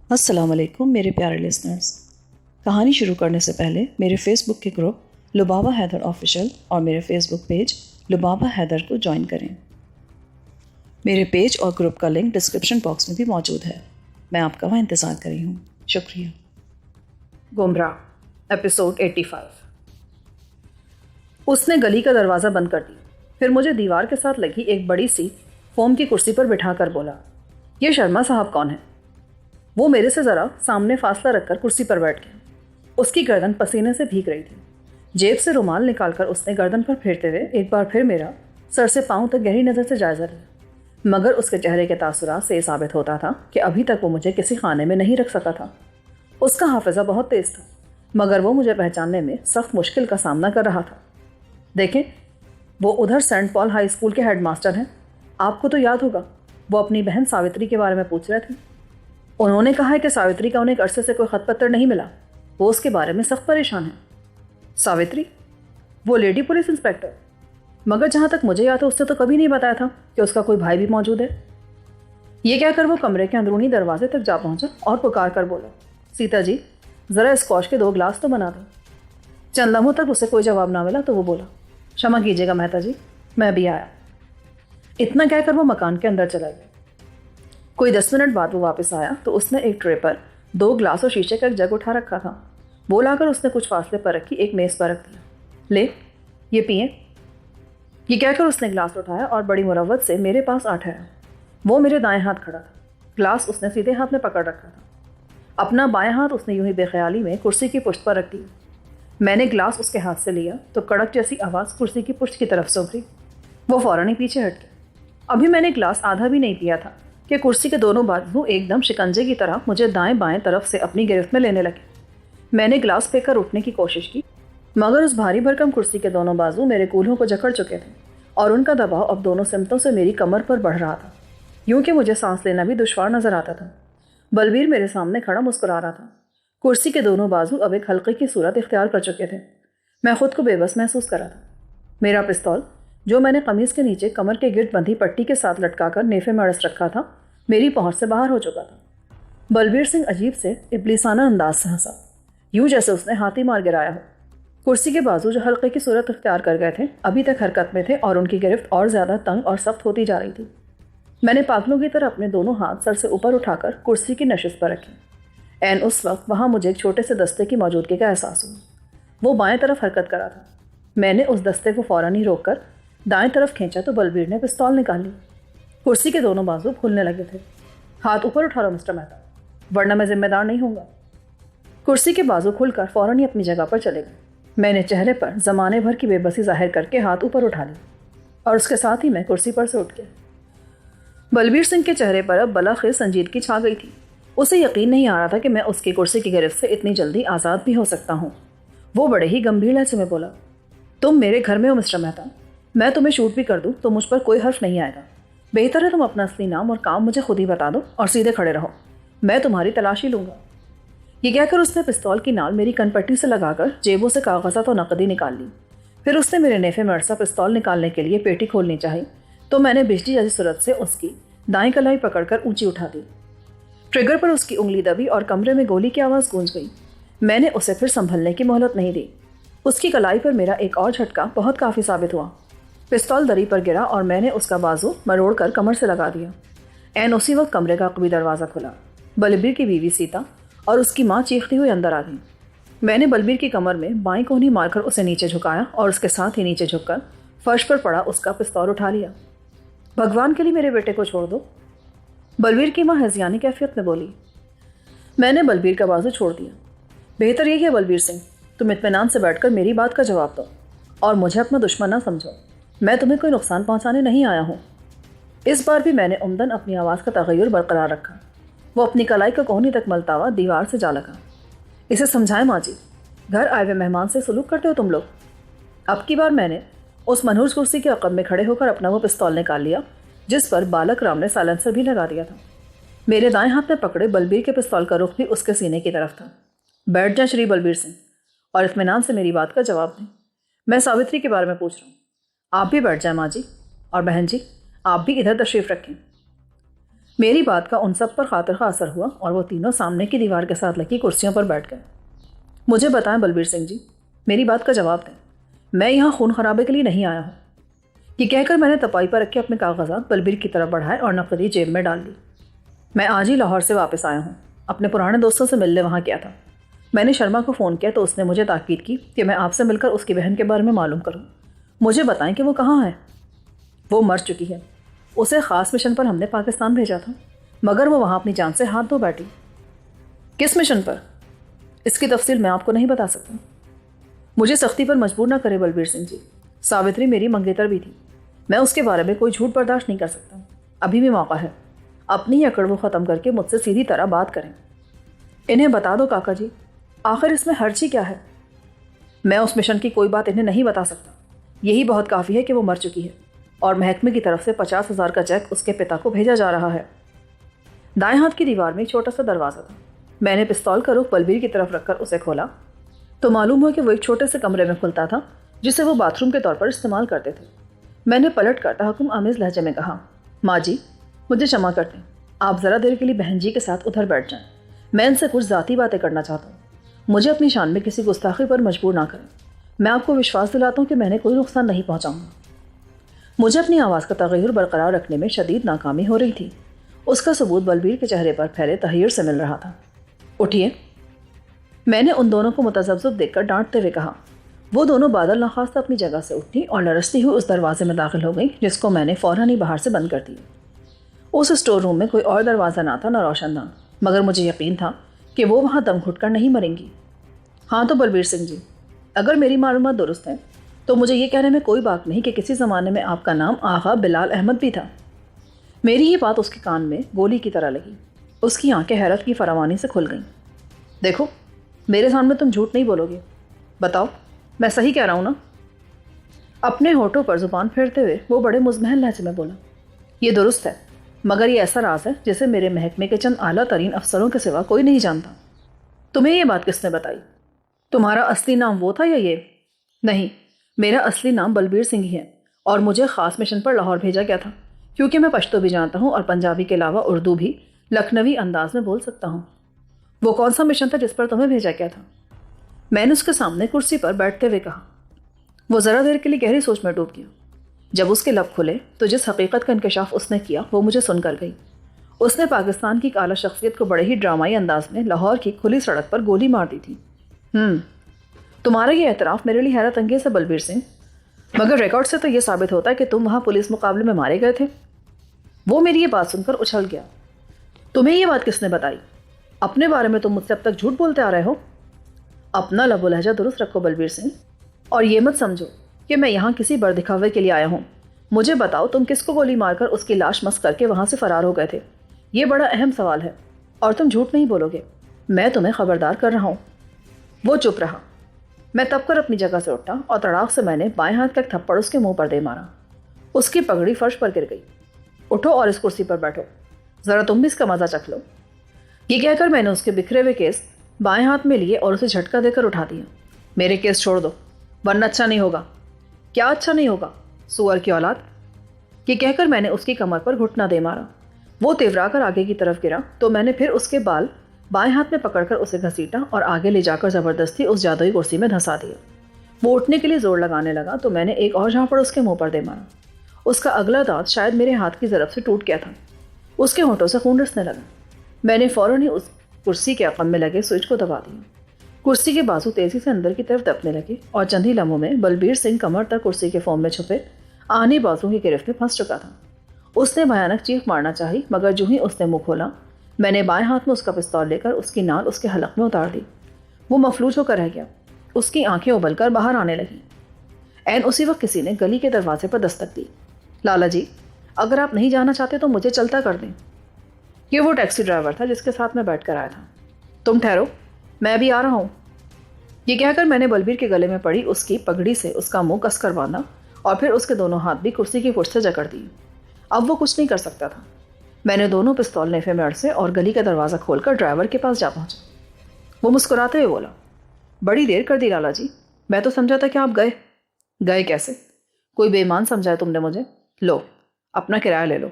अस्सलाम वालेकुम मेरे प्यारे लिसनर्स। कहानी शुरू करने से पहले मेरे फेसबुक के ग्रुप लुबाबा हैदर ऑफिशियल और मेरे फेसबुक पेज लुबाबा हैदर को ज्वाइन करें। मेरे पेज और ग्रुप का लिंक डिस्क्रिप्शन बॉक्स में भी मौजूद है। मैं आपका वहाँ इंतज़ार कर रही हूँ। शुक्रिया। गुमराह एपिसोड 85। उसने गली का दरवाज़ा बंद कर दिया, फिर मुझे दीवार के साथ लगी एक बड़ी सी फोम की कुर्सी पर बिठाकर बोला, ये शर्मा साहब कौन है? वो मेरे से ज़रा सामने फासला रखकर कुर्सी पर बैठ गया। उसकी गर्दन पसीने से भीग रही थी। जेब से रुमाल निकालकर उसने गर्दन पर फेरते हुए एक बार फिर मेरा सर से पांव तक गहरी नज़र से जायजा लिया, मगर उसके चेहरे के तासुरात से साबित होता था कि अभी तक वो मुझे किसी खाने में नहीं रख सका था। उसका हाफिज़ा बहुत तेज़ था, मगर वो मुझे पहचानने में सख्त मुश्किल का सामना कर रहा था। देखें, वो उधर सेंट पॉल हाई स्कूल के हेडमास्टर हैं। आपको तो याद होगा, वो अपनी बहन सावित्री के बारे में पूछ रहे थे। उन्होंने कहा है कि सावित्री का उन्हें एक अरसे से कोई खत पत्र नहीं मिला। वो उसके बारे में सख्त परेशान है। सावित्री? वो लेडी पुलिस इंस्पेक्टर? मगर जहाँ तक मुझे याद है उसने तो कभी नहीं बताया था कि उसका कोई भाई भी मौजूद है। ये कहकर वो कमरे के अंदरूनी दरवाजे तक जा पहुंचा और पुकार कर बोला, सीता जी, ज़रा स्कॉच के 2 गिलास तो बना दो। चंद लम्हों तक उसे कोई जवाब ना मिला तो वो बोला, क्षमा कीजिएगा मेहता जी, मैं अभी आया। इतना कहकर वो मकान के अंदर चला गया। कोई 10 मिनट बाद वो वापस आया तो उसने एक ट्रे पर 2 गिलास और शीशे का एक जग उठा रखा था। वो लाकर उसने कुछ फासले पर रखी एक मेज़ पर रख दिया। ले, ये पिए। ये कहकर उसने गिलास उठाया और बड़ी मुरव्वत से मेरे पास आ ठहरा। वो मेरे दाएं हाथ खड़ा था। गिलास उसने सीधे हाथ में पकड़ रखा था। अपना बाएं हाथ उसने यूं ही बेख्याली में कुर्सी की पुश्त पर रख दिया। मैंने गिलास उसके हाथ से लिया तो कड़क जैसी आवाज़ कुर्सी की पुश्त की तरफ से उभरी। वो फौरन ही पीछे हट गया। अभी मैंने गिलास आधा भी नहीं पिया था कि कुर्सी के दोनों बाजू एकदम शिकंजे की तरह मुझे दाएं बाएं तरफ से अपनी गिरफ्त में लेने लगे। मैंने गिलास फेंक कर उठने की कोशिश की, मगर उस भारी भरकम कुर्सी के दोनों बाजू मेरे कूल्हों को जकड़ चुके थे और उनका दबाव अब दोनों सिमतों से मेरी कमर पर बढ़ रहा था, यूं कि मुझे सांस लेना भी दुश्वार नजर आता था। बलबीर मेरे सामने खड़ा मुस्कुरा रहा था। कुर्सी के दोनों बाजू अब एक हल्के की सूरत इख्तियार कर चुके थे। मैं खुद को बेबस महसूस कर रहा था। मेरा पिस्तौल, जो मैंने कमीज़ के नीचे कमर के गिर्द बंधी पट्टी के साथ लटकाकर नेफे में अड़स रखा था, मेरी पहुंच से बाहर हो चुका था। बलबीर सिंह अजीब से इब्लिसाना अंदाज से हंसा, यूं जैसे उसने हाथी मार गिराया हो। कुर्सी के बाजू जो हल्के की सूरत इख्तियार कर गए थे अभी तक हरकत में थे और उनकी गिरफ्त और ज़्यादा तंग और सख्त होती जा रही थी। मैंने पागलों की तरह अपने दोनों हाथ सर से ऊपर उठाकर कुर्सी की नशिश पर रखे। एन उस वक्त वहाँ मुझे एक छोटे से दस्ते की मौजूदगी का एहसास हुआ। वो बाएं तरफ हरकत करा था। मैंने उस दस्ते को फ़ौरन ही रोककर दाएं तरफ खींचा तो बलबीर ने पिस्तौल निकाल ली। कुर्सी के दोनों बाजू खुलने लगे थे। हाथ ऊपर उठा लो मिस्टर मेहता, वरना मैं जिम्मेदार नहीं होऊंगा। कुर्सी के बाजू खुलकर फ़ौरन ही अपनी जगह पर चले गए। मैंने चेहरे पर ज़माने भर की बेबसी जाहिर करके हाथ ऊपर उठा ली और उसके साथ ही मैं कुर्सी पर से उठ गया। बलबीर सिंह के चेहरे पर अब बलाखिर संजीदगी छा गई थी। उसे यकीन नहीं आ रहा था कि मैं उसकी कुर्सी की गिरफ्त से इतनी जल्दी आज़ाद भी हो सकता हूँ। वो बड़े ही गंभीर लहजे में बोला, तुम मेरे घर में हो मिस्टर मेहता, मैं तुम्हें शूट भी कर दूँ तो मुझ पर कोई हर्फ नहीं आएगा। बेहतर है तुम अपना असली नाम और काम मुझे खुद ही बता दो और सीधे खड़े रहो, मैं तुम्हारी तलाशी लूँगा। ये कहकर उसने पिस्तौल की नाल मेरी कनपट्टी से लगाकर जेबों से कागजात और नकदी निकाल ली। फिर उसने मेरे नेफे में अरसा पिस्तौल निकालने के लिए पेटी खोलनी चाहिए तो मैंने बिजली जैसी सूरत से उसकी दाएं कलाई पकड़कर ऊंची उठा दी। ट्रिगर पर उसकी उंगली दबी और कमरे में गोली की आवाज़ गूंज गई। मैंने उसे फिर संभलने की मोहलत नहीं दी। उसकी कलाई पर मेरा एक और झटका बहुत काफ़ी साबित हुआ। पिस्तौल दरी पर गिरा और मैंने उसका बाजू मरोड़कर कमर से लगा दिया। एन उसी वक्त कमरे का कभी दरवाज़ा खुला। बलबीर की बीवी सीता और उसकी माँ चीखती हुई अंदर आ गई। मैंने बलबीर की कमर में बाईं कोहनी मारकर उसे नीचे झुकाया और उसके साथ ही नीचे झुककर फर्श पर पड़ा उसका पिस्तौल उठा लिया। भगवान के लिए मेरे बेटे को छोड़ दो, बलबीर की माँ हज़ियानी कैफियत में बोली। मैंने बलबीर का बाजू छोड़ दिया। बेहतर यही है बलबीर सिंह, तुम इत्मीनान से बैठकर मेरी बात का जवाब दो और मुझे अपना दुश्मन ना समझो। मैं तुम्हें कोई नुकसान पहुंचाने नहीं आया हूँ। इस बार भी मैंने उम्दन अपनी आवाज़ का तगय्युर बरकरार रखा। वो अपनी कलाई का कोहनी तक मलता हुआ दीवार से जा लगा। इसे समझाएं माँ जी, घर आए हुए मेहमान से सलूक करते हो तुम लोग। अब की बार मैंने उस मनहूस कुर्सी के अक़ब में खड़े होकर अपना वो पिस्तौल निकाल लिया जिस पर बालक राम ने साइलेंसर भी लगा दिया था। मेरे दाएं हाथ में पकड़े बलबीर के पिस्तौल का रुख भी उसके सीने की तरफ था। बैठ जाए श्री बलबीर सिंह और इत्मीनान से मेरी बात का जवाब दें। मैं सावित्री के बारे में पूछ रहा हूँ। आप भी बैठ जाए माँ जी, और बहन जी आप भी इधर तशरीफ़ रखें। मेरी बात का उन सब पर खातिर का असर हुआ और वो तीनों सामने की दीवार के साथ लगी कुर्सियों पर बैठ गए। मुझे बताएं बलबीर सिंह जी, मेरी बात का जवाब दें। मैं यहाँ खून खराबे के लिए नहीं आया हूँ। ये कहकर मैंने तपाई पर रखे अपने कागजात बलबीर की तरफ बढ़ाए और नकदी जेब में डाल ली। मैं आज ही लाहौर से वापस आया हूँ, अपने पुराने दोस्तों से मिलने वहाँ गया था। मैंने शर्मा को फ़ोन किया तो उसने मुझे ताकीद की कि मैं आपसे मिलकर उसकी बहन के बारे में मालूम करूँ। मुझे बताएं कि वो कहाँ है। वो मर चुकी है। उसे ख़ास मिशन पर हमने पाकिस्तान भेजा था, मगर वो वहाँ अपनी जान से हाथ धो बैठी। किस मिशन पर? इसकी तफसील मैं आपको नहीं बता सकता। मुझे सख्ती पर मजबूर ना करे बलबीर सिंह जी। सावित्री मेरी मंगेतर भी थी। मैं उसके बारे में कोई झूठ बर्दाश्त नहीं कर सकता। अभी भी मौका है। अपनी अकड़ वो ख़त्म करके मुझसे सीधी तरह बात करें। इन्हें बता दो काका जी, आखिर इसमें हर्जी क्या है? मैं उस मिशन की कोई बात इन्हें नहीं बता सकता। यही बहुत काफ़ी है कि वो मर चुकी है और महकमे की तरफ से 50,000 का चेक उसके पिता को भेजा जा रहा है। दाएं हाथ की दीवार में एक छोटा सा दरवाज़ा था। मैंने पिस्तौल का रुख बलबीर की तरफ रखकर उसे खोला तो मालूम हुआ कि वो एक छोटे से कमरे में खुलता था जिसे वो बाथरूम के तौर पर इस्तेमाल करते थे। मैंने पलट कर तहकुम आमेज़ लहजे में कहा, माँ जी मुझे क्षमा कर दें, आप ज़रा देर के लिए बहन जी के साथ उधर बैठ जाएं। मैं इनसे कुछ ज़ाती बातें करना चाहता हूँ। मुझे अपनी शान में किसी गुस्ताखी पर मजबूर ना करें। मैं आपको विश्वास दिलाता हूँ कि मैंने कोई नुकसान नहीं पहुँचाऊँगा। मुझे अपनी आवाज़ का तग़य्युर बरकरार रखने में शदीद नाकामी हो रही थी। उसका सबूत बलबीर के चेहरे पर फैले तहय्युर से मिल रहा था। उठिए, मैंने उन दोनों को मुतज़ब्ज़ब देखकर डांटते हुए कहा। वो दोनों बादल नखास्ता अपनी जगह से उठी और लरसती हुई उस दरवाजे में दाखिल हो गई जिसको मैंने फ़ौरन ही बाहर से बंद कर दिया। उस स्टोर रूम में कोई और दरवाज़ा ना था, न रोशनदान, मगर मुझे यकीन था कि वो वहाँ दम घुटकर नहीं मरेंगी। हाँ तो बलबीर सिंह जी, अगर मेरी मालूमात दुरुस्त है तो मुझे ये कहने में कोई बात नहीं कि किसी ज़माने में आपका नाम आगा बिलाल अहमद भी था। मेरी ये बात उसके कान में गोली की तरह लगी। उसकी आंखें हैरत की फरावानी से खुल गईं। देखो, मेरे सामने तुम झूठ नहीं बोलोगे। बताओ, मैं सही कह रहा हूँ ना? अपने होठों पर ज़ुबान फेरते हुए वो बड़े मुज़महल लहजे में बोला, ये दुरुस्त है, मगर ये ऐसा राज है जिसे मेरे महकमे के चंद आला तरीन अफसरों के सिवा कोई नहीं जानता। तुम्हें ये बात किसने बताई? तुम्हारा असली नाम वो था या ये? नहीं, मेरा असली नाम बलबीर सिंह ही है और मुझे ख़ास मिशन पर लाहौर भेजा गया था क्योंकि मैं पश्तो भी जानता हूँ और पंजाबी के अलावा उर्दू भी लखनवी अंदाज में बोल सकता हूँ। वो कौन सा मिशन था जिस पर तुम्हें भेजा गया था? मैंने उसके सामने कुर्सी पर बैठते हुए कहा। वो ज़रा देर के लिए गहरी सोच में डूब गया। जब उसके लब खुले तो जिस हकीकत का इंकशाफ उसने किया वो मुझे सुनकर गई। उसने पाकिस्तान की एक आला शख्सियत को बड़े ही ड्रामाई अंदाज में लाहौर की खुली सड़क पर गोली मार दी थी। तुम्हारा ये एतराफ़ मेरे लिए हैरत अंगेज़ है बलबीर सिंह, मगर रिकॉर्ड से तो ये साबित होता है कि तुम वहाँ पुलिस मुकाबले में मारे गए थे। वो मेरी ये बात सुनकर उछल गया। तुम्हें ये बात किसने बताई? अपने बारे में तुम मुझसे अब तक झूठ बोलते आ रहे हो। अपना लबो लहजा दुरुस्त रखो बलबीर सिंह, और ये मत समझो कि मैं यहाँ किसी बरदिखावे के लिए आया हूँ। मुझे बताओ, तुम किसको गोली मारकर उसकी लाश मस करके वहाँ से फ़रार हो गए थे? ये बड़ा अहम सवाल है और तुम झूठ नहीं बोलोगे। मैं तुम्हें ख़बरदार कर रहा हूँ। वो चुप रहा। मैं तब कर अपनी जगह से उठा और तड़ाक से मैंने बाएं हाथ का एक थप्पड़ उसके मुंह पर दे मारा। उसकी पगड़ी फर्श पर गिर गई। उठो और इस कुर्सी पर बैठो, ज़रा तुम भी इसका मज़ा चख लो। ये कहकर मैंने उसके बिखरे हुए केस बाएं हाथ में लिए और उसे झटका देकर उठा दिया। मेरे केस छोड़ दो वरना अच्छा नहीं होगा। क्या अच्छा नहीं होगा, सुअर की औलाद? ये कहकर मैंने उसकी कमर पर घुटना दे मारा। वो तिवरा कर आगे की तरफ गिरा तो मैंने फिर उसके बाल बाएं हाथ में पकड़कर उसे घसीटा और आगे ले जाकर ज़बरदस्ती उस जादुई कुर्सी में धंसा दिया। वो उठने के लिए ज़ोर लगाने लगा तो मैंने एक और झापड़ उसके मुंह पर दे मारा। उसका अगला दांत शायद मेरे हाथ की ज़रब से टूट गया था। उसके होंठों से खून रिसने लगा। मैंने फ़ौरन ही उस कुर्सी के अकम में लगे स्विच को दबा दिया। कुर्सी के बाजू तेज़ी से अंदर की तरफ दबने लगे और चंद ही लम्हों में बलबीर सिंह कमर तक कुर्सी के फोम में छुपे आने बाजू की गिरफ्त में फंस चुका था। उसने भयानक चीख मारना चाही, मगर जो ही उसने मुँह खोला मैंने बाएं हाथ में उसका पिस्तौल लेकर उसकी नाल उसके हलक में उतार दी। वो मफलूज होकर रह गया। उसकी आंखें उबलकर बाहर आने लगीं। ऐन उसी वक्त किसी ने गली के दरवाजे पर दस्तक दी। लाला जी, अगर आप नहीं जाना चाहते तो मुझे चलता कर दें। ये वो टैक्सी ड्राइवर था जिसके साथ मैं बैठ कर आया था। तुम ठहरो, मैं अभी आ रहा हूँ। ये कहकर मैंने बलबीर के गले में पड़ी उसकी पगड़ी से उसका मुंह कसकर बांधा और फिर उसके दोनों हाथ भी कुर्सी की फुट से जकड़ दिए। अब वो कुछ नहीं कर सकता था। मैंने दोनों पिस्तौल नेफे में अड़से और गली का दरवाज़ा खोलकर ड्राइवर के पास जा पहुंचा। वो मुस्कुराते हुए बोला, बड़ी देर कर दी लाला जी, मैं तो समझा था कि आप गए। गए कैसे? कोई बेईमान समझा है तुमने मुझे। लो, अपना किराया ले लो।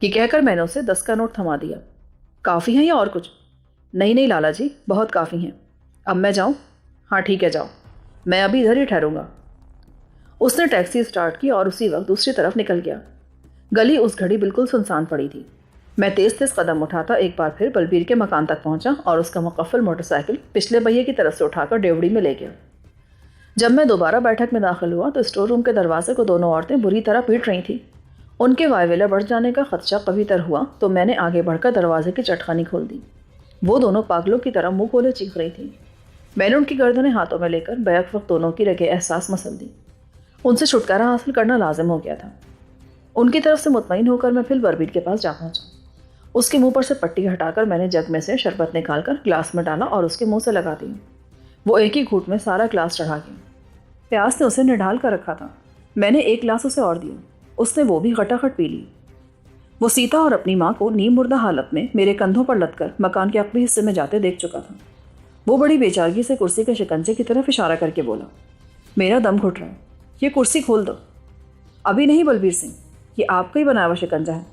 कि कहकर मैंने उसे 10 का नोट थमा दिया। काफ़ी हैं या और कुछ? नहीं नहीं लाला जी, बहुत काफ़ी हैं। अब मैं जाऊँ? हाँ ठीक है, जाओ, मैं अभी इधर ही ठहरूंगा। उसने टैक्सी स्टार्ट की और उसी वक्त दूसरी तरफ निकल गया। गली उस घड़ी बिल्कुल सुनसान पड़ी थी। मैं तेज़ तेज़ कदम उठाता एक बार फिर बलबीर के मकान तक पहुंचा और उसका मुकफ्फल मोटरसाइकिल पिछले पहिए की तरफ से उठाकर डेवड़ी में ले गया। जब मैं दोबारा बैठक में दाखिल हुआ तो स्टोर रूम के दरवाजे को दोनों औरतें बुरी तरह पीट रही थीं। उनके वायवेला बढ़ जाने का खदशा कभी हुआ तो मैंने आगे बढ़कर दरवाजे की चटखानी खोल दी। वो दोनों पागलों की तरह मुंह खोले चीख रही थीं। मैंने उनकी गर्दनें हाथों में लेकर बैक वक्त दोनों की रगे एहसास मसल दी। उनसे छुटकारा हासिल करना लाजिम हो गया था। उनकी तरफ से मुतमईन होकर मैं फिर बलबीर के पास जा पहुंचा। उसके मुंह पर से पट्टी हटाकर मैंने जग में से शरबत निकालकर ग्लास में डाला और उसके मुंह से लगा दी। वो एक ही घूंट में सारा ग्लास चढ़ा गया। प्यास ने उसे निढाल कर रखा था। मैंने एक ग्लास उसे और दिया। उसने वो भी खटाखट पी ली। वो सीता और अपनी माँ को नीम मुर्दा हालत में मेरे कंधों पर लदकर मकान के अगले हिस्से में जाते देख चुका था। वो बड़ी बेचारगी से कुर्सी के शिकंजे की तरफ इशारा करके बोला, मेरा दम घुट रहा है, ये कुर्सी खोल दो। अभी नहीं बलबीर सिंह, ये आपका ही बनाया हुआ शिकंजा है।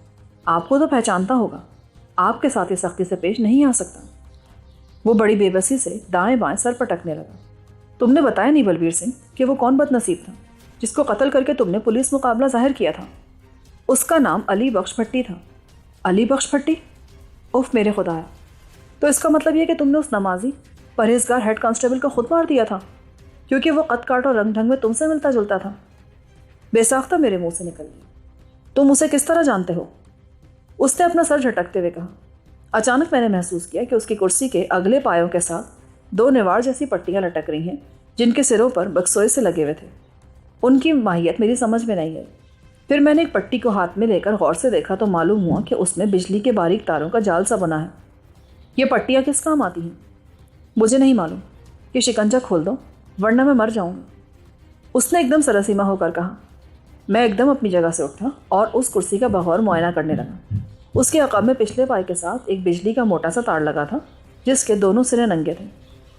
आपको तो पहचानता होगा, आपके साथ ही सख्ती से पेश नहीं आ सकता। वो बड़ी बेबसी से दाएं बाएं सर पटकने लगा। तुमने बताया नहीं बलबीर सिंह कि वो कौन बदनसीब था जिसको कत्ल करके तुमने पुलिस मुकाबला जाहिर किया था। उसका नाम अली बख्श भट्टी था। अली बख्श भट्टी? उफ मेरे खुदाया, तो इसका मतलब यह कि तुमने उस नमाजी परहेजगार हेड कांस्टेबल को खुद मार दिया था क्योंकि वो कद काट और रंग ढंग में तुमसे मिलता जुलता था। बेसाख्ता मेरे मुंह से निकल गया, तुम उसे किस तरह जानते हो? उसने अपना सर झटकते हुए कहा। अचानक मैंने महसूस किया कि उसकी कुर्सी के अगले पायों के साथ 2 निवार जैसी पट्टियां लटक रही हैं जिनके सिरों पर बक्सोए से लगे हुए थे। उनकी माहियत मेरी समझ में नहीं आई। फिर मैंने एक पट्टी को हाथ में लेकर गौर से देखा तो मालूम हुआ कि उसमें बिजली के बारीक तारों का जाल सा बना है। ये पट्टियाँ किस काम आती हैं? मुझे नहीं मालूम। ये शिकंजा खोल दो वरना मैं मर जाऊंगा। उसने एकदम सरसीमा होकर कहा। मैं एकदम अपनी जगह से उठा और उस कुर्सी का बगौर मुआयना करने लगा। उसके अक़ब में पिछले पाए के साथ एक बिजली का मोटा सा तार लगा था जिसके दोनों सिरे नंगे थे।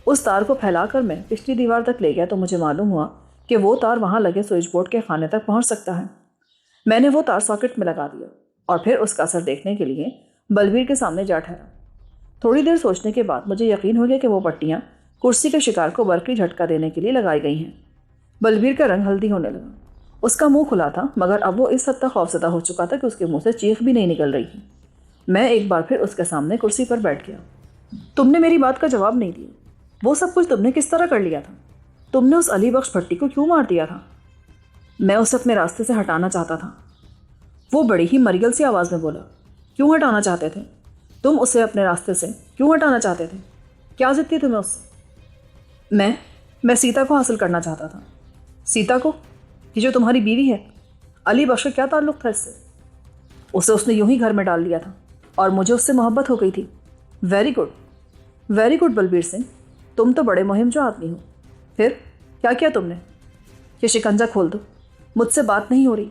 उस तार को फैलाकर मैं पिछली दीवार तक ले गया तो मुझे मालूम हुआ कि वो तार वहाँ लगे स्विच बोर्ड के खाने तक पहुँच सकता है। मैंने वो तार सॉकेट में लगा दिया और फिर उसका असर देखने के लिए बलबीर के सामने जा ठहरा। थोड़ी देर सोचने के बाद मुझे यकीन हो गया कि वो पट्टियाँ कुर्सी के शिकार को बरकरी झटका देने के लिए लगाई गई हैं। बलबीर का रंग हल्दी होने लगा। उसका मुंह खुला था मगर अब वो इस हद तक खौफजदा हो चुका था कि उसके मुंह से चीख भी नहीं निकल रही थी। मैं एक बार फिर उसके सामने कुर्सी पर बैठ गया। तुमने मेरी बात का जवाब नहीं दिया। वो सब कुछ तुमने किस तरह कर लिया था? तुमने उस अली बख्श भट्टी को क्यों मार दिया था? मैं उसे अपने रास्ते से हटाना चाहता था। वो बड़ी ही मरियल सी आवाज़ में बोला। क्यों हटाना चाहते थे? तुम उसे अपने रास्ते से क्यों हटाना चाहते थे? क्या जिद थी तुम्हें उससे? मैं सीता को हासिल करना चाहता था। सीता को? कि जो तुम्हारी बीवी है। अली बख्श का क्या ताल्लुक़ था इससे? उसे उसने यूं ही घर में डाल लिया था और मुझे उससे मोहब्बत हो गई थी। वेरी गुड बलबीर सिंह, तुम तो बड़े मुहिम जो आदमी हो। फिर क्या किया तुमने? ये शिकंजा खोल दो, मुझसे बात नहीं हो रही।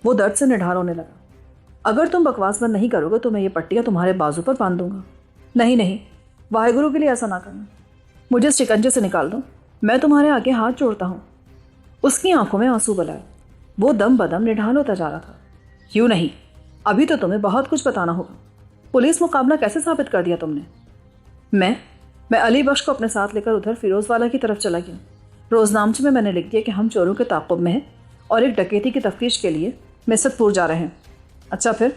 वो दर्द से निढाल होने लगा। अगर तुम बकवास बंद नहीं करोगे तो मैं ये पट्टियाँ तुम्हारे बाजू पर बांध दूंगा। नहीं, वाहेगुरु के लिए ऐसा ना करना। मुझे इस शिकंजे से निकाल दो, मैं तुम्हारे आगे हाथ जोड़ता हूँ। उसकी आंखों में आंसू बलाए। वो दम बदम निढाल होता जा रहा था। क्यों नहीं, अभी तो तुम्हें बहुत कुछ बताना होगा। पुलिस मुकाबला कैसे साबित कर दिया तुमने? मैं अली बख्श को अपने साथ लेकर उधर फिरोजवाला की तरफ चला गया। रोजनामचे में मैंने लिख दिया कि हम चोरों के ताक़ुब में हैं और एक डकैती की तफ्तीश के लिए मिसदपुर जा रहे हैं। अच्छा फिर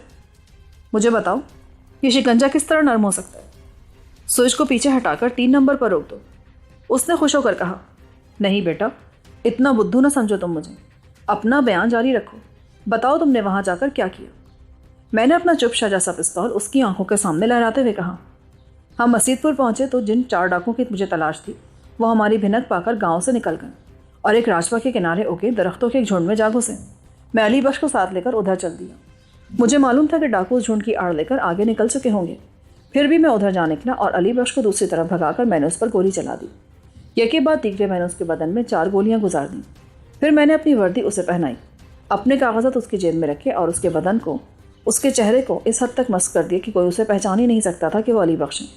मुझे बताओ, ये शिकंजा किस तरह नरम हो सकता है? स्विच को पीछे हटाकर 3 नंबर पर रोक दो। उसने खुश होकर कहा। नहीं बेटा, इतना बुद्धू न समझो तुम मुझे। अपना बयान जारी रखो। बताओ तुमने वहाँ जाकर क्या किया? मैंने अपना चुपशा जैसा पिस्तौल उसकी आंखों के सामने लहराते हुए कहा। हम मसीदपुर पहुँचे तो जिन 4 डाकों की मुझे तलाश थी वो हमारी भिनक पाकर गांव से निकल गए और एक राजपा के किनारे उगे दरख्तों के एक झुंड में जा घुसे। मैं अली बख्श को साथ लेकर उधर चल दिया। मुझे मालूम था कि डाकू उस झुंड की आड़ लेकर आगे निकल चुके होंगे। फिर भी मैं उधर जा निकला और अली बख्श को दूसरी तरफ भगाकर मैंने उस पर गोली चला दी। एक के बाद तीसरे मैंने उसके बदन में 4 गोलियां गुजार दी। फिर मैंने अपनी वर्दी उसे पहनाई, अपने कागजात उसकी जेब में रखे और उसके बदन को, उसके चेहरे को इस हद तक मस्क कर दिया कि कोई उसे पहचान ही नहीं सकता था कि वो अली बख्श है।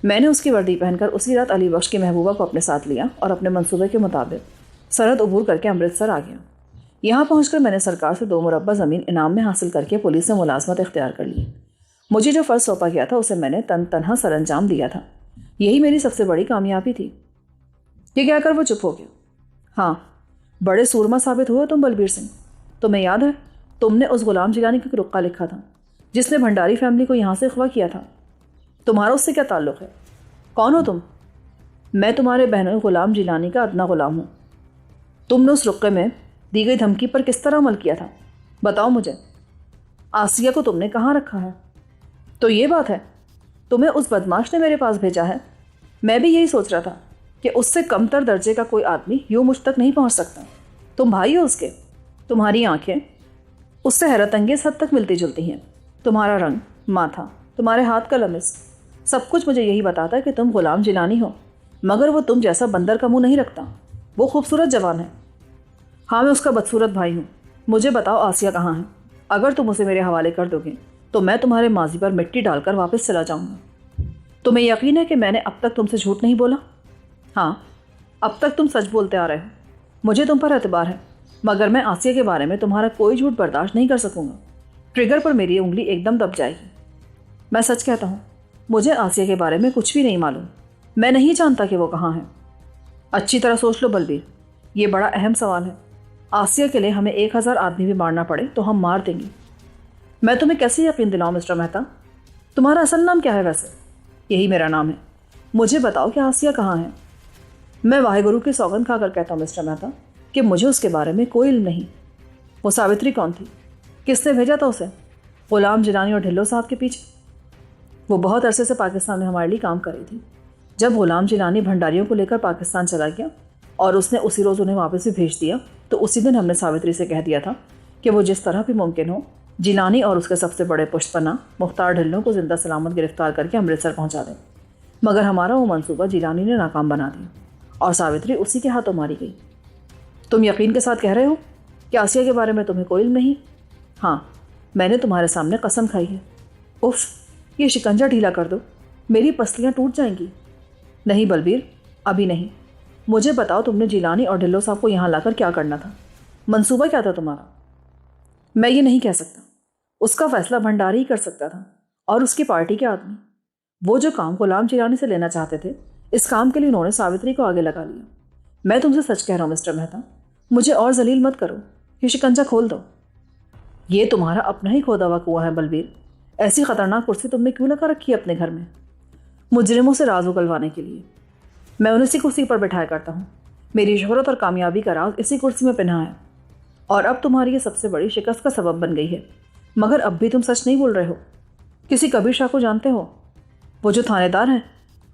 मैंने उसकी वर्दी पहनकर उसी रात अली बख्श की महबूबा को अपने साथ लिया और अपने मंसूबे के मुताबिक सरहद अबूर करके अमृतसर आ गया। यहाँ पहुंचकर मैंने सरकार से 2 मुरब्बा ज़मीन इनाम में हासिल करके पुलिस में मुलाजमत इख्तियार कर ली। मुझे जो फ़र्ज़ सौंपा गया था उसे मैंने तनहा सर अंजाम दिया था। यही मेरी सबसे बड़ी कामयाबी थी। ये कहकर वो चुप हो गया। हाँ, बड़े सूरमा साबित हुए तुम बलबीर सिंह। तुम्हें याद है तुमने उस गुलाम जिलानी का रुक्का लिखा था जिसने भंडारी फैमिली को यहाँ से अगवा किया था। तुम्हारा उससे क्या ताल्लुक़ है? कौन हो तुम? मैं तुम्हारे बहनों गुलाम जिलानी का अदना गुलाम हूँ। तुमने उस रुक्के में दी गई धमकी पर किस तरह अमल किया था? बताओ मुझे। आसिया को तुमने कहाँ रखा है? तो ये बात है, तुम्हें उस बदमाश ने मेरे पास भेजा है। मैं भी यही सोच रहा था कि उससे कमतर दर्जे का कोई आदमी यूँ मुझ तक नहीं पहुँच सकता। तुम भाई हो उसके। तुम्हारी आंखें उससे हैरत अंगेज हद तक मिलती जुलती हैं। तुम्हारा रंग, माथा, तुम्हारे हाथ का लमिस, सब कुछ मुझे यही बताता है कि तुम गुलाम जिलानी हो। मगर वो तुम जैसा बंदर का मुंह नहीं रखता। वो खूबसूरत जवान है। हाँ, मैं उसका बदसूरत भाई हूँ। मुझे बताओ आसिया कहाँ है? अगर तुम उसे मेरे हवाले कर दोगे तो मैं तुम्हारे माजी पर मिट्टी डालकर वापस चला जाऊँगा। तुम्हें यकीन है कि मैंने अब तक तुमसे झूठ नहीं बोला? हाँ, अब तक तुम सच बोलते आ रहे हो। मुझे तुम पर एतबार है, मगर मैं आसिया के बारे में तुम्हारा कोई झूठ बर्दाश्त नहीं कर सकूँगा। ट्रिगर पर मेरी उंगली एकदम दब जाएगी। मैं सच कहता हूँ, मुझे आसिया के बारे में कुछ भी नहीं मालूम। मैं नहीं जानता कि वो कहाँ है। अच्छी तरह सोच लो बलबीर, ये बड़ा अहम सवाल है। आसिया के लिए हमें 1000 आदमी भी मारना पड़े तो हम मार देंगे। मैं तुम्हें कैसे यकीन दिलाऊं मिस्टर मेहता? तुम्हारा असल नाम क्या है वैसे? यही मेरा नाम है। मुझे बताओ कि आसिया कहाँ है। मैं वाहेगुरु की सौगंध खाकर कहता हूँ मिस्टर मेहता कि मुझे उसके बारे में कोई इल्म नहीं। वो सावित्री कौन थी? किसने भेजा था उसे? गुलाम जिलानी और ढिल्लो साहब के पीछे। वो बहुत अरसे से पाकिस्तान में हमारे लिए काम कर रही थी। जब गुलाम जिलानी भंडारियों को लेकर पाकिस्तान चला गया और उसने उसी रोज़ उन्हें वापस भी भेज दिया, तो उसी दिन हमने सावित्री से कह दिया था कि वो जिस तरह भी मुमकिन हो जिलानी और उसके सबसे बड़े पुश्तपना मुख्तार ढिल्लों को जिंदा सलामत गिरफ्तार करके अमृतसर पहुंचा दें। मगर हमारा वो मंसूबा जिलानी ने नाकाम बना दिया और सावित्री उसी के हाथों मारी गई। तुम यकीन के साथ कह रहे हो कि आसिया के बारे में तुम्हें कोई इल्म नहीं? हाँ, मैंने तुम्हारे सामने कसम खाई है। उफ, ये शिकंजा ढीला कर दो, मेरी पसलियाँ टूट जाएंगी। नहीं बलबीर, अभी नहीं। मुझे बताओ तुमने जिलानी और ढिल्लो साहब को यहाँ लाकर क्या करना था? मंसूबा क्या था तुम्हारा? मैं ये नहीं कह सकता। उसका फैसला भंडारी ही कर सकता था और उसकी पार्टी के आदमी। वो जो काम गुलाम जिलानी से लेना चाहते थे, इस काम के लिए उन्होंने सावित्री को आगे लगा लिया। मैं तुमसे सच कह रहा हूँ मिस्टर मेहता, मुझे और जलील मत करो। ये शिकंजा खोल दो। ये तुम्हारा अपना ही खोदा हुआ कुआं है बलबीर। ऐसी खतरनाक कुर्सी तुमने क्यों लगा रखी है अपने घर में? मुजरिमों से राज उगलवाने के लिए। मैं उन्हें इसी कुर्सी पर बैठाया करता हूँ। मेरी शोहरत और कामयाबी का राज इसी कुर्सी में पिन्हा है और अब तुम्हारी ये सबसे बड़ी शिकस्त का सबब बन गई है। मगर अब भी तुम सच नहीं बोल रहे हो। किसी कबीर शाह को जानते हो? वो जो थानेदार हैं,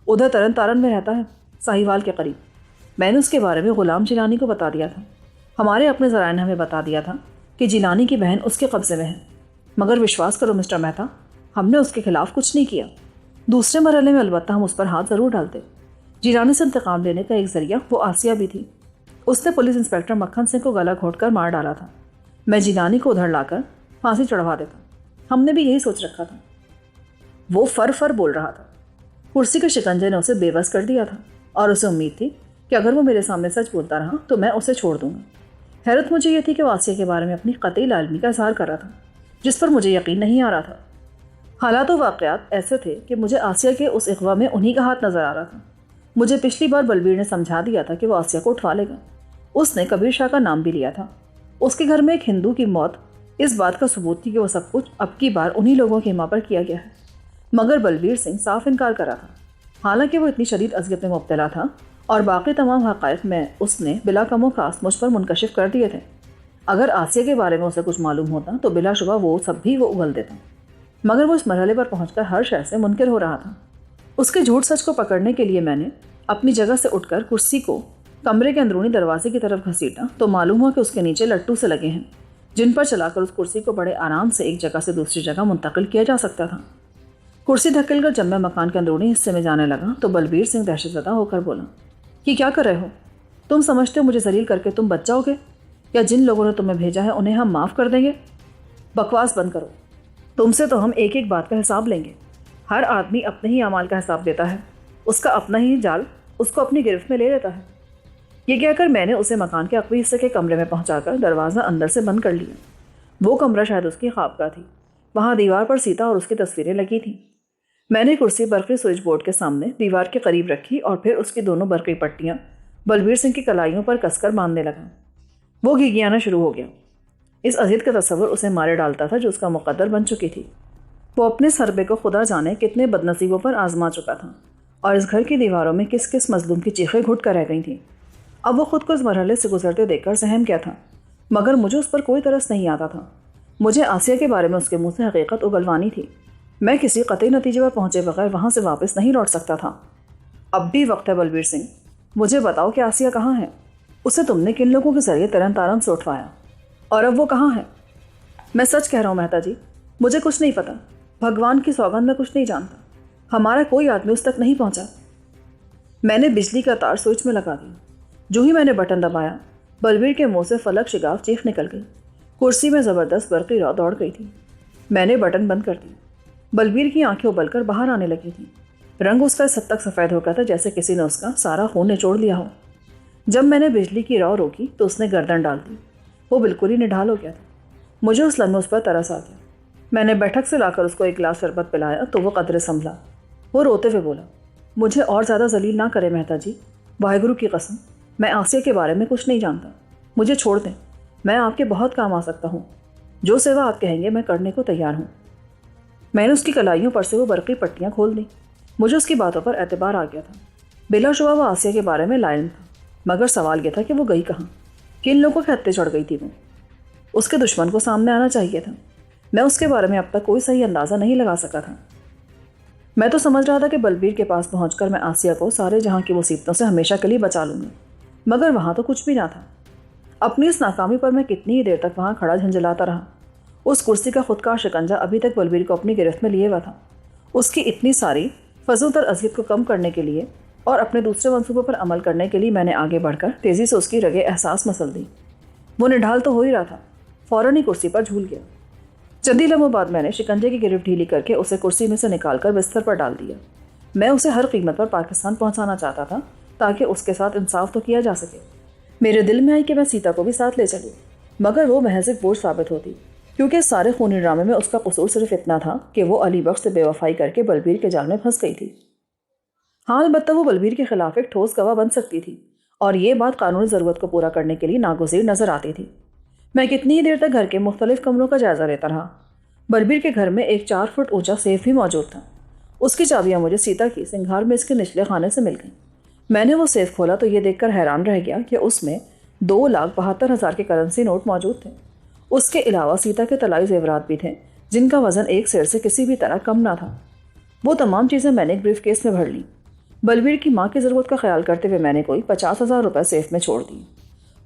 उधर तरन तारन में रहता है, साहिवाल के करीब। मैंने उसके बारे में गुलाम जिलानी को बता दिया था। हमारे अपने ज़राए ने हमें बता दिया था कि जिलानी की बहन उसके कब्ज़े में है। मगर विश्वास करो मिस्टर मेहता, हमने उसके खिलाफ कुछ नहीं किया। दूसरे मरहले में अलबत्ता हम उस पर हाथ ज़रूर डालते। जिलानी से इंतकाम लेने का एक ज़रिया वो आसिया भी थी। उसने पुलिस इंस्पेक्टर मक्खन सिंह को गला घोंटकर मार डाला था। मैं जिलानी को उधर लाकर फांसी चढ़वा देता। हमने भी यही सोच रखा था। वो फर बोल रहा था। कुर्सी के शिकंजे ने उसे बेबस कर दिया था और उसे उम्मीद थी कि अगर वो मेरे सामने सच बोलता रहा तो मैं उसे छोड़ दूंगा। हैरत मुझे ये थी कि वो आसिया के बारे में अपनी कतई लालमी का इजहार कर रहा था, जिस पर मुझे यकीन नहीं आ रहा था। हालात व वाक़यात ऐसे थे कि मुझे आसिया के उस इग़वा में उन्हीं का हाथ नज़र आ रहा था। मुझे पिछली बार बलबीर ने समझा दिया था कि वो आसिया को उठवा लेगा। उसने कबीर शाह का नाम भी लिया था। उसके घर में एक हिंदू की मौत इस बात का सबूत थी कि वो सब कुछ अब की बार उन्हीं लोगों के हिम्मा पर किया गया है। मगर बलबीर सिंह साफ इनकार कर रहा था। हालांकि वो इतनी शदीद अज़ियत में मुब्तला था और बाकी तमाम हक़ाइक़ में उसने बिला कमो खास मुझ पर मुनकशिफ कर दिए थे। अगर आसिया के बारे में उसे कुछ मालूम होता तो बिलाशुबा वो सब भी वो उगल देता। मगर वो इस मरहले पर पहुंचकर हर शय से मुनकिर हो रहा था। उसके झूठ सच को पकड़ने के लिए मैंने अपनी जगह से उठकर कुर्सी को कमरे के अंदरूनी दरवाजे की तरफ घसीटा तो मालूम हुआ कि उसके नीचे लट्टू से लगे हैं, जिन पर चलाकर उस कुर्सी को बड़े आराम से एक जगह से दूसरी जगह मुंतकिल किया जा सकता था। कुर्सी धकेल कर जब मैं मकान के अंदरूनी हिस्से में जाने लगा तो बलबीर सिंह दहशतज़दा होकर बोला, कि क्या कर रहे हो? तुम समझते हो मुझे जलील करके तुम बच जाओगे? या जिन लोगों ने तुम्हें भेजा है उन्हें हम माफ़ कर देंगे? बकवास बंद करो। तुमसे तो हम एक एक बात का हिसाब लेंगे। हर आदमी अपने ही अमाल का हिसाब देता है। उसका अपना ही जाल उसको अपनी गिरफ्त में ले लेता है। ये कहकर मैंने उसे मकान के अगले हिस्से के कमरे में पहुंचाकर दरवाज़ा अंदर से बंद कर लिया। वो कमरा शायद उसकी ख्वाब का थी। वहाँ दीवार पर सीता और उसकी तस्वीरें लगी थीं। मैंने कुर्सी बरकरी स्विच बोर्ड के सामने दीवार के करीब रखी और फिर उसकी दोनों बरकरी पट्टियाँ बलबीर सिंह की कलाइयों पर कसकर बांधने लगा। वो घिघियाना शुरू हो गया। इस अजीत का तस्वर उसे मारे डालता था जो उसका मुकद्दर बन चुकी थी। वो अपने सरबे को खुदा जाने कितने बदनसीबों पर आजमा चुका था और इस घर की दीवारों में किस किस मजलूम की चीखें घुट कर रह गई थीं। अब वो खुद को इस मरहले से गुजरते देखकर सहम क्या था, मगर मुझे उस पर कोई तरस नहीं आता था। मुझे आसिया के बारे में उसके मुंह से हकीकत उगलवानी थी। मैं किसी कतई नतीजे पर पहुंचे बगैर वहां से वापस नहीं लौट सकता था। अब भी वक्त है बलबीर सिंह, मुझे बताओ कि आसिया कहाँ है। उसे तुमने किन लोगों के जरिए तरन तारन से उठवाया और अब वो कहाँ है? मैं सच कह रहा हूँ मेहता जी, मुझे कुछ नहीं पता। भगवान की सौगंध में कुछ नहीं जानता। हमारा कोई आदमी उस तक नहीं पहुंचा। मैंने बिजली का तार स्विच में लगा दिया। जो ही मैंने बटन दबाया, बलबीर के मुंह से फलक शिगाफ चीख निकल गई। कुर्सी में ज़बरदस्त बरक़ी राव दौड़ गई थी। मैंने बटन बंद कर दिया। बलबीर की आंखें उबलकर बाहर आने लगी थी। रंग उसका इस हद तक सफ़ेद हो गया था जैसे किसी ने उसका सारा खून निचोड़ लिया हो। जब मैंने बिजली की राव रोकी तो उसने गर्दन डाल दी। वो बिल्कुल ही निढाल हो गया था। मुझे उस लम्हे उस पर तरस आ गया। मैंने बैठक से लाकर उसको एक गिलास शरबत पिलाया तो वो कदरे संभला। वो रोते हुए बोला, मुझे और ज़्यादा जलील ना करें मेहता जी, वाहिगुरु की कसम, मैं आसिया के बारे में कुछ नहीं जानता। मुझे छोड़ दें, मैं आपके बहुत काम आ सकता हूँ। जो सेवा आप कहेंगे मैं करने को तैयार हूँ। मैंने उसकी कलाइयों पर से वो बरक़ी पट्टियाँ खोल दी। मुझे उसकी बातों पर एतबार आ गया था। बिलाशुबा वो आसिया के बारे में लायन था, मगर सवाल यह था कि वो गई कहाँ, किन लोगों के हत्थे चढ़ गई थी वो। उसके दुश्मन को सामने आना चाहिए था। मैं उसके बारे में अब तक कोई सही अंदाज़ा नहीं लगा सका था। मैं तो समझ रहा था कि बलबीर के पास पहुंचकर मैं आसिया को सारे जहां की मुसीबतों से हमेशा के लिए बचा लूँगा, मगर वहाँ तो कुछ भी ना था। अपनी इस नाकामी पर मैं कितनी ही देर तक वहाँ खड़ा झंझलाता रहा। उस कुर्सी का खुद का शिकंजा अभी तक बलबीर को अपनी गिरफ्त में लिए हुआ था। उसकी इतनी सारी फजूतर अज़ियत को कम करने के लिए और अपने दूसरे मंसूबों पर अमल करने के लिए मैंने आगे बढ़कर तेज़ी से उसकी रगे एहसास मसल दी। वो निढाल तो हो ही रहा था, फ़ौरन ही कुर्सी पर झूल गया। चंदी लम्हों बाद मैंने शिकंजे की गिरफ्त ढीली करके उसे कुर्सी में से निकालकर बिस्तर पर डाल दिया। मैं उसे हर कीमत पर पाकिस्तान पहुंचाना चाहता था ताकि उसके साथ इंसाफ तो किया जा सके। मेरे दिल में आई कि मैं सीता को भी साथ ले चलूँ, मगर वो महज एक बोझ साबित होती, क्योंकि इस सारे खूनी ड्रामे में उसका कसूर सिर्फ इतना था कि वो अली बख्श से बेवफाई करके बलबीर के जाल में फंस गई थी। हाँ, अलबत्ता वो बलबीर के खिलाफ एक ठोस गवाह बन सकती थी और ये बात कानूनी ज़रूरत को पूरा करने के लिए नागुज़ीर नज़र आती थी। मैं कितनी ही देर तक घर के मुख्तलिफ कमरों का जायज़ा लेता रहा। बलबीर के घर में एक 4 फुट ऊंचा सेफ भी मौजूद था। उसकी चाबियां मुझे सीता की सिंघार में इसके निचले खाने से मिल गईं। मैंने वो सेफ खोला तो ये देखकर हैरान रह गया कि उसमें 2,72,000 के करेंसी नोट मौजूद थे। उसके अलावा सीता के तलाई जेवरात भी थे जिनका वजन एक सेर से किसी भी तरह कम ना था। वो तमाम चीज़ें मैंने एक ब्रीफ केस में भर ली। बलबीर की माँ की ज़रूरत का ख्याल करते हुए मैंने कोई 50,000 रुपये सेफ में छोड़ दिए।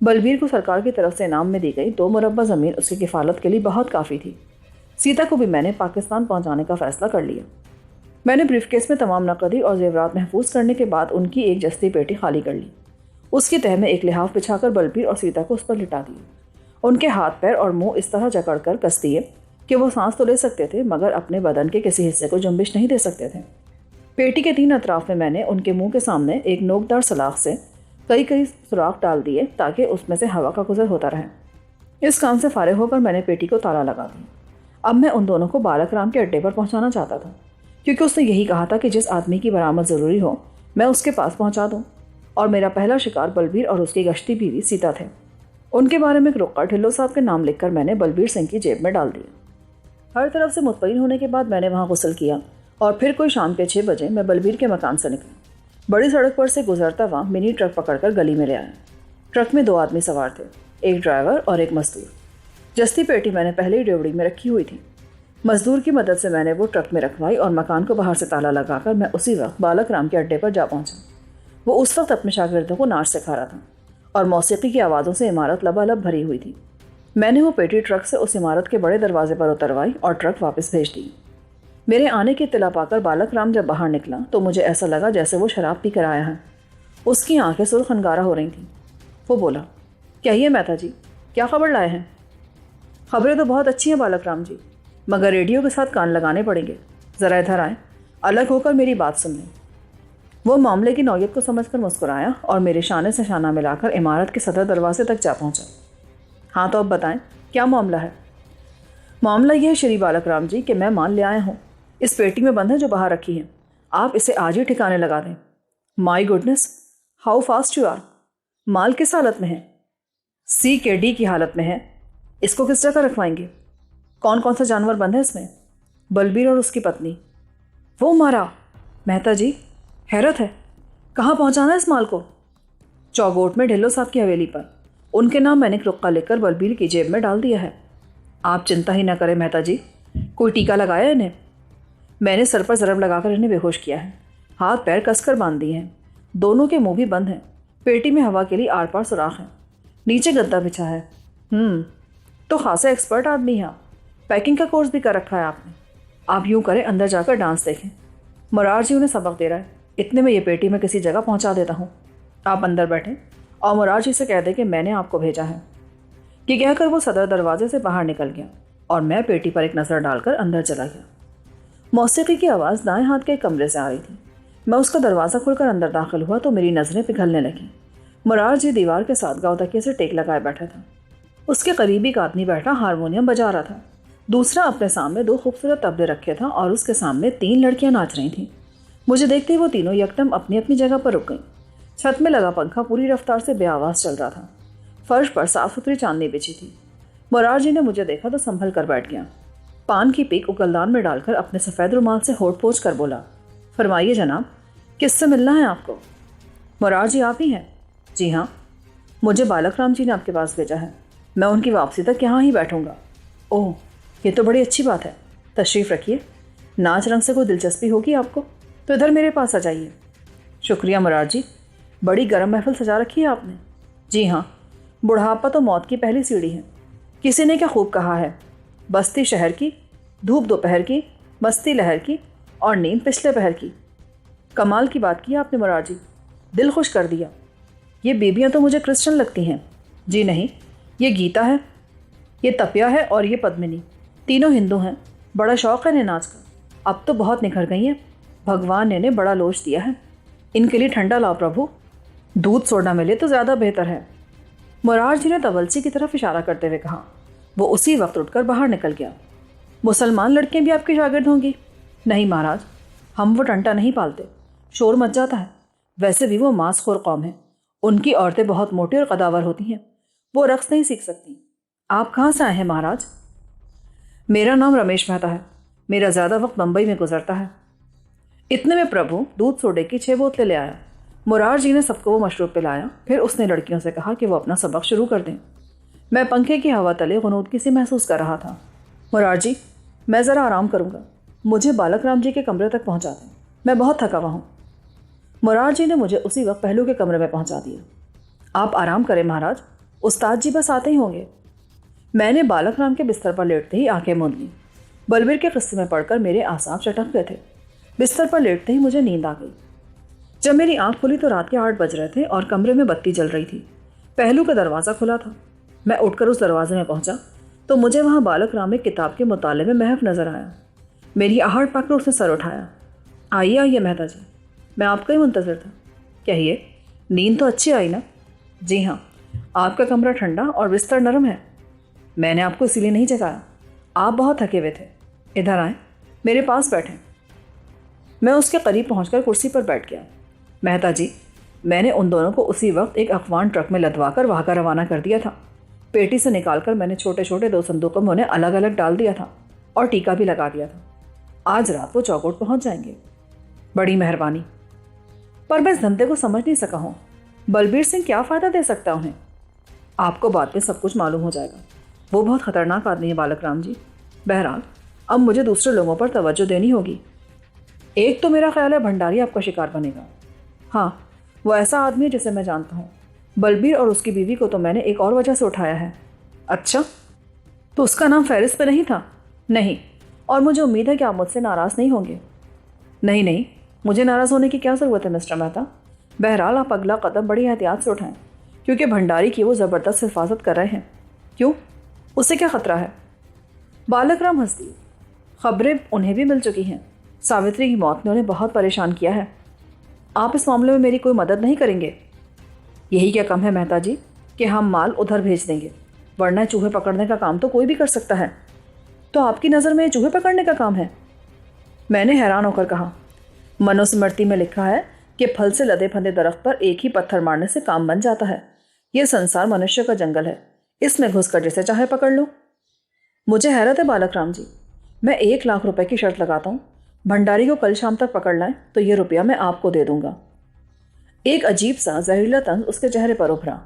बलबीर को सरकार की तरफ से इनाम में दी गई 2 मुरब्बा ज़मीन उसकी किफ़ालत के लिए बहुत काफ़ी थी। सीता को भी मैंने पाकिस्तान पहुंचाने का फ़ैसला कर लिया। मैंने ब्रीफकेस में तमाम नकदी और जेवरात महफूज करने के बाद उनकी एक जस्ती पेटी खाली कर ली। उसकी तह में एक लिहाफ बिछाकर बलबीर और सीता को उस पर लिटा दिया। उनके हाथ पैर और मुंह इस तरह जकड़कर कस दिए कि वो सांस तो ले सकते थे मगर अपने बदन के किसी हिस्से को जुम्बिश नहीं दे सकते थे। पेटी के 3 अतराफ में मैंने उनके मुंह के सामने एक नोकदार सलाख से कई सुराख डाल दिए ताकि उसमें से हवा का गुजर होता रहे। इस काम से फारिग होकर मैंने पेटी को ताला लगा दिया। अब मैं उन दोनों को बालक राम के अड्डे पर पहुंचाना चाहता था, क्योंकि उसने यही कहा था कि जिस आदमी की बरामद ज़रूरी हो मैं उसके पास पहुंचा दूं। और मेरा पहला शिकार बलबीर और उसकी गश्ती बीवी सीता थे। उनके बारे में एक रुक्का ढिल्लो साहब के नाम लिखकर मैंने बलबीर सिंह की जेब में डाल दिया। हर तरफ से मुतमईन होने के बाद मैंने वहाँ गुस्ल किया और फिर कोई शाम के 6 बजे मैं बलबीर के मकान से निकला। बड़ी सड़क पर से गुजरता हुआ मिनी ट्रक पकड़कर गली में ले आया। ट्रक में 2 आदमी सवार थे, एक ड्राइवर और एक मजदूर। जस्ती पेटी मैंने पहले ही ड्योड़ी में रखी हुई थी। मजदूर की मदद से मैंने वो ट्रक में रखवाई और मकान को बाहर से ताला लगाकर मैं उसी वक्त बालक राम के अड्डे पर जा पहुंचा। वो उस वक्त अपने शागिर्दों को नाच सिखा रहा था और मौसीकी की आवाज़ों से इमारत लबालब भरी हुई थी। मैंने वो पेटी ट्रक से उस इमारत के बड़े दरवाजे पर उतरवाई और ट्रक वापस भेज दी। मेरे आने की इत्तला पाकर बालक राम जब बाहर निकला तो मुझे ऐसा लगा जैसे वो शराब पी कर आया है। उसकी आंखें सुर्ख अंगारा हो रही थीं। वो बोला, कहिए मेहता जी, क्या खबर लाए हैं? खबरें तो बहुत अच्छी हैं बालक राम जी, मगर रेडियो के साथ कान लगाने पड़ेंगे। ज़रा इधर आए, अलग होकर मेरी बात सुन लें। वो मामले की नौयत को समझकर मुस्कुराया और मेरे शाने से शाना मिलाकर इमारत के सदर दरवाजे तक जा पहुंचा। हाँ तो अब बताएं, क्या मामला है? मामला यह है श्री बालक राम जी कि मैं माल ले आया हूँ। इस पेटी में बंद है जो बाहर रखी है। आप इसे आज ही ठिकाने लगा दें। My goodness, how fast you are. माल किस हालत में है? CKD की हालत में है। इसको किस जगह रखवाएंगे? कौन कौन सा जानवर बंद है इसमें? बलबीर और उसकी पत्नी। वो मारा? मेहता जी, हैरत है। कहाँ पहुँचाना है इस माल को? चौगोट में ढिल्लो साहब की हवेली पर। उनके नाम मैंने रुक्का लेकर बलबीर की जेब में डाल दिया है। आप चिंता ही ना करें मेहता जी। कोई टीका लगाया इन्हें? मैंने सर पर ज़रब लगाकर इन्हें बेहोश किया है। हाथ पैर कसकर बांध दिए हैं। दोनों के मुंह भी बंद हैं। पेटी में हवा के लिए आर पार सुराख है। नीचे गद्दा बिछा है। तो खासा एक्सपर्ट आदमी है आप। पैकिंग का कोर्स भी कर रखा है आपने। आप यूँ करें, अंदर जाकर डांस देखें। मुरार जी उन्हें सबक दे रहा है। इतने में ये पेटी मैं किसी जगह पहुंचा देता हूँ। आप अंदर बैठें और मुरार जी से कह दें कि मैंने आपको भेजा है। ये कहकर वो सदर दरवाजे से बाहर निकल गया और मैं पेटी पर एक नज़र डालकर अंदर चला गया। मौसीकी की आवाज़ दाएं हाथ के कमरे से आ रही थी। मैं उसका दरवाज़ा खोलकर अंदर दाखिल हुआ तो मेरी नज़रें पिघलने लगीं। मुरार जी दीवार के साथ गाँव तकिए से टेक लगाए बैठा था। उसके करीब एक आदमी बैठा हारमोनियम बजा रहा था। दूसरा अपने सामने 2 खूबसूरत तबले रखे था और उसके सामने 3 लड़कियां नाच रही थीं। मुझे देखते ही वो तीनों यकदम अपनी अपनी जगह पर रुक गईं। छत में लगा पंखा पूरी रफ्तार से बेआवाज़ चल रहा था। फर्श पर साफ सुथरी चांदनी बिछी थी। मुरार जी ने मुझे देखा तो संभल कर बैठ गया। पान की पीक उगलदान में डालकर अपने सफ़ेद रुमाल से होठ पोंछ कर बोला, फरमाइए जनाब, किससे मिलना है आपको? मुरार जी आप ही हैं? जी हाँ, मुझे बालक राम जी ने आपके पास भेजा है। मैं उनकी वापसी तक यहाँ ही बैठूंगा। ओह, ये तो बड़ी अच्छी बात है। तशरीफ़ रखिए। नाच रंग से कोई दिलचस्पी होगी आपको तो इधर मेरे पास आ जाइए। शुक्रिया मुरार जी, बड़ी गर्म महफिल सजा रखी है आपने। जी हाँ, बुढ़ापा तो मौत की पहली सीढ़ी है। किसी ने क्या खूब कहा है, बस्ती शहर की, धूप दोपहर की, मस्ती लहर की और नींद पिछले पहर की। कमाल की बात की आपने मुरार जी, दिल खुश कर दिया। ये बेबियाँ तो मुझे क्रिश्चियन लगती हैं। जी नहीं, ये गीता है, ये तपिया है और ये पद्मिनी। तीनों हिंदू हैं। बड़ा शौक़ है इन्हें नाच का। अब तो बहुत निखर गई हैं। भगवान ने इन्हें बड़ा लोच दिया है। इनके लिए ठंडा लाओ प्रभु। दूध सोडा मिले तो ज़्यादा बेहतर है। मुरार जी ने तवलसी की तरफ इशारा करते हुए कहा। वो उसी वक्त उठकर बाहर निकल गया। मुसलमान लड़कियां भी आपकी शागिर्द होंगी? नहीं महाराज, हम वो टंटा नहीं पालते। शोर मच जाता है। वैसे भी वो मांसखोर कौम है। उनकी औरतें बहुत मोटी और कदावर होती हैं। वो रक्स नहीं सीख सकती। आप कहाँ से आए हैं महाराज? मेरा नाम रमेश मेहता है। मेरा ज़्यादा वक्त मुंबई में गुजरता है। इतने में प्रभु दूध सोडे की 6 बोतलें ले आया। मुरार जी ने सबको वो मशरूब पिलाया। फिर उसने लड़कियों से कहा कि वो अपना सबक शुरू कर दें। मैं पंखे की हवा तले गुनूदगी सी महसूस कर रहा था। मुरार जी, मैं ज़रा आराम करूँगा। मुझे बालक राम जी के कमरे तक पहुँचा दें। मैं बहुत थका हुआ हूँ। मुरार जी ने मुझे उसी वक्त पहलू के कमरे में पहुँचा दिया। आप आराम करें महाराज, उस्ताद जी बस आते ही होंगे। मैंने बालक राम के बिस्तर पर लेटते ही आंखें मूंद लीं। बलबीर के किस्से में पढ़कर मेरे आसाब चटक गए थे। बिस्तर पर लेटते ही मुझे नींद आ गई। जब मेरी आंख खुली तो रात के 8 बज रहे थे और कमरे में बत्ती जल रही थी। पहलू का दरवाज़ा खुला था। मैं उठकर उस दरवाजे में पहुंचा तो मुझे वहां बालक राम एक किताब के मुताले में महफ नजर आया। मेरी आहट पाकर उसने सर उठाया। आइए आइए मेहता जी, मैं आपका ही मुंतज़िर था। कहिए, नींद तो अच्छी आई ना? जी हाँ, आपका कमरा ठंडा और बिस्तर नरम है। मैंने आपको इसीलिए नहीं जगाया। आप बहुत थके हुए थे। इधर आएँ, मेरे पास बैठें। मैं उसके करीब पहुंचकर कुर्सी पर बैठ गया। मेहता जी, मैंने उन दोनों को उसी वक्त एक अफवान ट्रक में लदवाकर वहाँ का रवाना कर दिया था। पेटी से निकालकर मैंने छोटे छोटे 2 संदूकों में उन्हें अलग अलग डाल दिया था और टीका भी लगा दिया था। आज रात वो चौकोट पहुँच जाएंगे। बड़ी मेहरबानी। पर मैं इस धंधे को समझ नहीं सका हूँ। बलबीर सिंह क्या फ़ायदा दे सकता उन्हें? आपको बाद में सब कुछ मालूम हो जाएगा। वो बहुत ख़तरनाक आदमी है बालक राम जी। बहरहाल, अब मुझे दूसरे लोगों पर तवज्जो देनी होगी। एक तो मेरा ख्याल है भंडारी आपका शिकार बनेगा। हाँ, वो ऐसा आदमी है जिसे मैं जानता हूँ। बलबीर और उसकी बीवी को तो मैंने एक और वजह से उठाया है। अच्छा, तो उसका नाम फहरिस्त पे नहीं था? नहीं, और मुझे उम्मीद है कि आप मुझसे नाराज़ नहीं होंगे। नहीं नहीं, मुझे नाराज़ होने की क्या ज़रूरत है मिस्टर मेहता। बहरहाल, आप अगला कदम बड़ी एहतियात से उठाएं, क्योंकि भंडारी की वो ज़बरदस्त हिफाजत कर रहे हैं। क्यों? उससे क्या ख़तरा है? बालक राम हंस दिए। खबरें उन्हें भी मिल चुकी हैं। सावित्री की मौत ने उन्हें बहुत परेशान किया है। आप इस मामले में मेरी कोई मदद नहीं करेंगे? यही क्या कम है मेहता जी कि हम माल उधर भेज देंगे, वरना चूहे पकड़ने का काम तो कोई भी कर सकता है। तो आपकी नज़र में चूहे पकड़ने का काम है? मैंने हैरान होकर कहा, मनुस्मृति में लिखा है कि फल से लदे फंदे दरख्त पर एक ही पत्थर मारने से काम बन जाता है। यह संसार मनुष्य का जंगल है, इसमें घुसकर जिसे चाहे पकड़ लो। मुझे हैरत है बालक राम जी, मैं 1 लाख रुपए की शर्त लगाता हूँ, भंडारी को कल शाम तक पकड़ लाएं तो ये रुपया मैं आपको दे दूंगा। एक अजीब सा जहरीला तंज उसके चेहरे पर उभरा।